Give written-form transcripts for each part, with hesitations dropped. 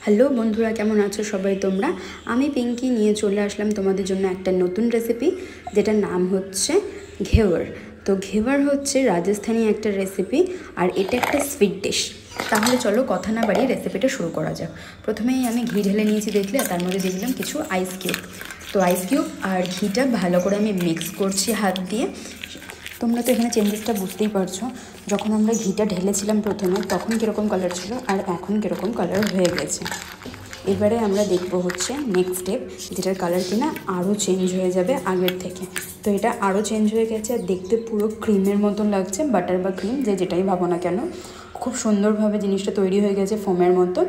Hello বন্ধুরা, কেমন আছো সবাই তোমরা? আমি পিঙ্কি নিয়ে চলে আসলাম তোমাদের জন্য একটা নতুন রেসিপি, যেটার নাম হচ্ছে ঘেওয়ার। তো ঘেওয়ার হচ্ছে রাজস্থানী একটা রেসিপি, আর এটা একটা সুইট ডিশ। তাহলে চলো কথা না বাড়িয়ে রেসিপিটা শুরু করা যাক। প্রথমেই আমি ঘি ঢেলে নিয়েছি, দেখলে, তার মধ্যে দিয়ে দিলাম কিছু আইস কিউব। তো আইস কিউব আর ঘিটা ভালো করে আমি মিক্স করছি হাত দিয়ে। তোমরা তো এখানে চেঞ্জেসটা বুঝতেই পারছো, যখন আমরা ঘিটা ঢেলেছিলাম প্রথমে তখন কীরকম কালার ছিল আর এখন কীরকম কালার হয়ে গেছে। এবারে আমরা দেখবো হচ্ছে নেক্সট স্টেপ, যেটার কালার কিনা আরও চেঞ্জ হয়ে যাবে আগের থেকে। তো এটা আরও চেঞ্জ হয়ে গেছে, আর দেখতে পুরো ক্রিমের মতন লাগছে, বাটার বা ক্রিম যেটাই ভাবো না কেন। খুব সুন্দরভাবে জিনিসটা তৈরি হয়ে গেছে ফোমের মতো।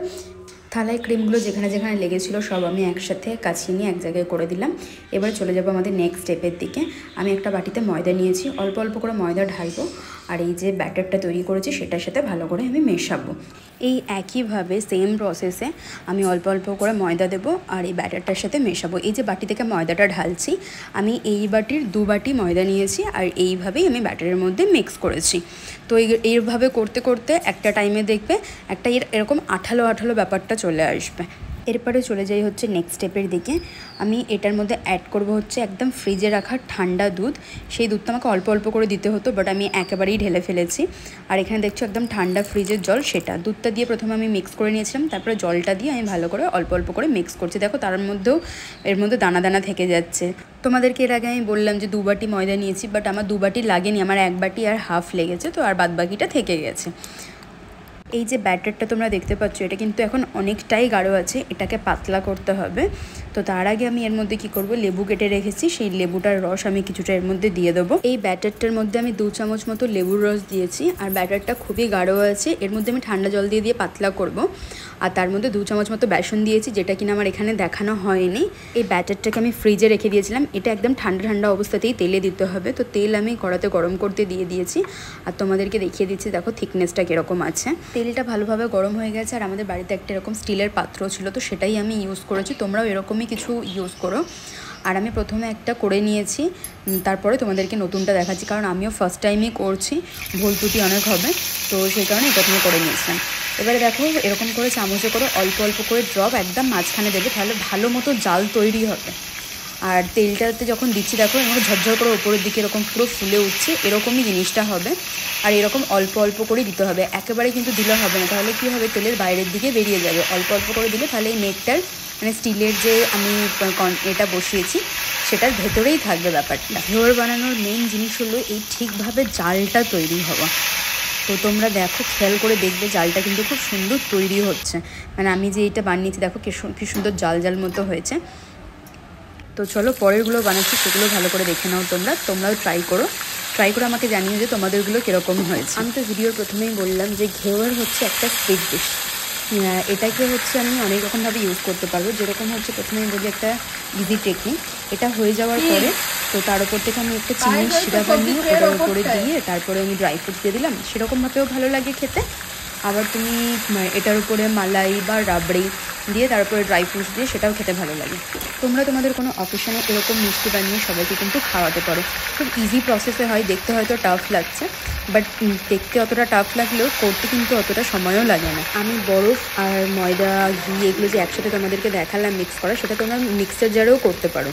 থালায় ক্রিমগুলো যেখানে যেখানে লেগেছিলো সব আমি একসাথে কাছিয়ে নিয়ে এক জায়গায় করে দিলাম। এবার চলে যাবো আমাদের নেক্সট স্টেপের দিকে। আমি একটা বাটিতে ময়দা নিয়েছি, অল্প অল্প করে ময়দা ঢালবো, আর এই যে ব্যাটারটা তৈরি করেছি সেটার সাথে ভালো করে আমি মেশাবো। এই একইভাবে সেম প্রসেসে আমি অল্প অল্প করে ময়দা দেবো আর এই ব্যাটারটার সাথে মেশাবো। এই যে বাটি থেকে ময়দাটা ঢালছি, আমি এই বাটির 2 বাটি ময়দা নিয়েছি, আর এইভাবেই আমি ব্যাটারের মধ্যে মিক্স করেছি। তো এইভাবে করতে করতে একটা টাইমে দেখবে একটা এরকম আঠালো আঠালো ব্যাপারটা চলে আসবে। এরপরে চলে যাই হচ্ছে নেক্সট স্টেপের দিকে। আমি এটার মধ্যে অ্যাড করব হচ্ছে একদম ফ্রিজে রাখা ঠান্ডা দুধ। সেই দুধটা আমাকে অল্প অল্প করে দিতে হতো, বাট আমি একেবারেই ঢেলে ফেলেছি। আর এখানে দেখছো একদম ঠান্ডা ফ্রিজের জল, সেটা দুধটা দিয়ে প্রথমে আমি মিক্স করে নিয়েছিলাম, তারপরে জলটা দিয়ে আমি ভালো করে অল্প অল্প করে মিক্স করছি। দেখো তার মধ্যেও এর মধ্যে দানা দানা থেকে যাচ্ছে। তোমাদেরকে এর আগে আমি বললাম যে 2 বাটি ময়দা নিয়েছি, বাট আমার 2 বাটি লাগেনি, আমার 1 বাটি আর হাফ লেগেছে, তো আর বাদ বাকিটা থেকে গেছে। এই যে ব্যাটারটা তোমরা দেখতে পাচ্ছ, এটা কিন্তু এখন অনেকটাই গাঢ় আছে, এটাকে পাতলা করতে হবে। তো তার আগে আমি এর মধ্যে কি করব, লেবু কেটে রেখেছি, সেই লেবুটার রস আমি কিছুটা এর মধ্যে দিয়ে দেবো। এই ব্যাটারটার মধ্যে আমি 2 চামচ মতো লেবুর রস দিয়েছি, আর ব্যাটারটা খুবই গাঢ় আছে, এর মধ্যে আমি ঠান্ডা জল দিয়ে দিয়ে পাতলা করব। আর তার মধ্যে 2 চামচ মতো বেসন দিয়েছি, যেটা কিনা আমার এখানে দেখানো হয়নি। এই ব্যাটারটাকে আমি ফ্রিজে রেখে দিয়েছিলাম, এটা একদম ঠান্ডা ঠান্ডা অবস্থাতেই তেলে দিতে হবে। তো তেল আমি কড়াতে গরম করতে দিয়ে দিয়েছি, আর তোমাদেরকে দেখিয়ে দিচ্ছি, দেখো থিকনেসটা কীরকম আছে। তেলটা ভালোভাবে গরম হয়ে গেছে, আর আমাদের বাড়িতে একটা এরকম স্টিলের পাত্র ছিল, তো সেটাই আমি ইউজ করেছি, তোমরাও এরকমই কিছু ইউজ করো। আর আমি প্রথমে একটা করে নিয়েছি, তারপরে তোমাদেরকে নতুনটা দেখাচ্ছি, কারণ আমিও ফার্স্ট টাইমই করছি, ভুল ত্রুটি অনেক হবে, তো সেই কারণে প্রথমে করে নিয়েছিলাম। এবারে দেখো এরকম করে চামচে করে অল্প অল্প করে ড্রপ একদম মাঝখানে দেবে, তাহলে ভালো মতো জাল তৈরি হবে। আর তেলটাতে যখন দিচ্ছি দেখো এরকম ঝরঝর করে ওপরের দিকে এরকম পুরো ফুলে উঠছে, এরকমই জিনিসটা হবে। আর এরকম অল্প অল্প করে দিতে হবে, একেবারে কিন্তু দিলে হবে না, তাহলে কি হবে, তেলের বাইরের দিকে বেরিয়ে যাবে। অল্প অল্প করে দিলে তাহলে এই নেকটার মানে স্টিলের যে আমি এটা বসিয়েছি সেটার ভেতরেই থাকবে ব্যাপারটা। ঘেওয়ার বানানোর মেন জিনিস হলো এই ঠিকভাবে জালটা তৈরি হওয়া। তো তোমরা দেখো, খেয়াল করে দেখবে জালটা কিন্তু খুব সুন্দর তৈরি হচ্ছে। মানে আমি যে এটা বানিয়েছি দেখো কি সুন্দর জাল জাল মতো হয়েছে। তো চলো পরেরগুলো বানাচ্ছি, সেগুলো ভালো করে দেখে নাও, তোমরাও ট্রাই করে আমাকে জানিয়ে যে তোমাদেরগুলো কীরকম হয়েছে। আমি তো ভিডিওর প্রথমেই বললাম যে ঘেওয়ার হচ্ছে একটা সুইট ডিশ। এটাকে হচ্ছে আমি অনেক রকমভাবে ইউজ করতে পারবো। যেরকম হচ্ছে প্রথমে বলি একটা ইজি টেকনিক, এটা হয়ে যাওয়ার পরে তো তার উপর থেকে আমি একটা চিনির সিরাপ নিয়ে ওটার উপরে দিয়ে তারপরে আমি ড্রাই ফ্রুটস দিয়ে দিলাম, সেরকমভাবেও ভালো লাগে খেতে। আবার তুমি এটার উপরে মালাই বা রাবড়ি দিয়ে তারপরে ড্রাই ফ্রুটস দিয়ে সেটাও খেতে ভালো লাগে। তোমরা তোমাদের কোনো অকেশনে এরকম মিষ্টি বানিয়ে সবাইকে কিন্তু খাওয়াতে পারো। খুব ইজি প্রসেসে হয়, দেখতে হয়তো টাফ লাগছে, বাট দেখতে অতটা টাফ লাগলেও করতে কিন্তু অতটা সময়ও লাগে না। আমি বরফ আর ময়দা ঘি এগুলো যে একসাথে তোমাদেরকে দেখালাম মিক্স করা, সেটা তোমরা মিক্সার জারেও করতে পারো।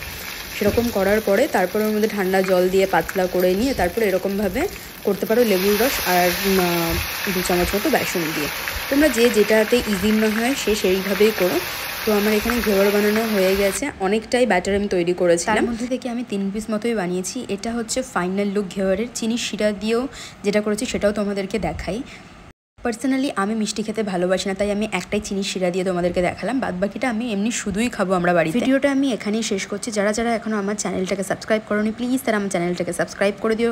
সেরকম করার পরে তারপরে ওর মধ্যে ঠান্ডা জল দিয়ে পাতলা করে নিয়ে তারপরে এরকমভাবে করতে পারো লেবুর রস আর 2 চামচ মতো বেসন দিয়ে। তোমরা যেটাতে ইজি না হয় সেইভাবেই করো। তো আমার এখানে ঘেওয়ার বানানো হয়ে গেছে, অনেকটাই ব্যাটার আমি তৈরি করেছিলাম। তার মধ্যে থেকে আমি 3 পিস মতোই বানিয়েছি। এটা হচ্ছে ফাইনাল লুক ঘেওয়ারের। চিনির শিরা দিয়েও যেটা করেছি সেটাও তোমাদেরকে দেখাই। পার্সোনালি আমি মিষ্টি খেতে ভালোবাসি না, তাই আমি একটাই চিনির শিরা দিয়ে তোমাদেরকে দেখালাম, বাদ বাকিটা আমি এমনি শুধুই খাবো আমরা বাড়িতে। ভিডিওটা আমি এখানেই শেষ করছি। যারা এখনও আমার চ্যানেলটাকে সাবস্ক্রাইব করোনি, প্লিজ তারা আমার চ্যানেলটাকে সাবস্ক্রাইব করে দিও।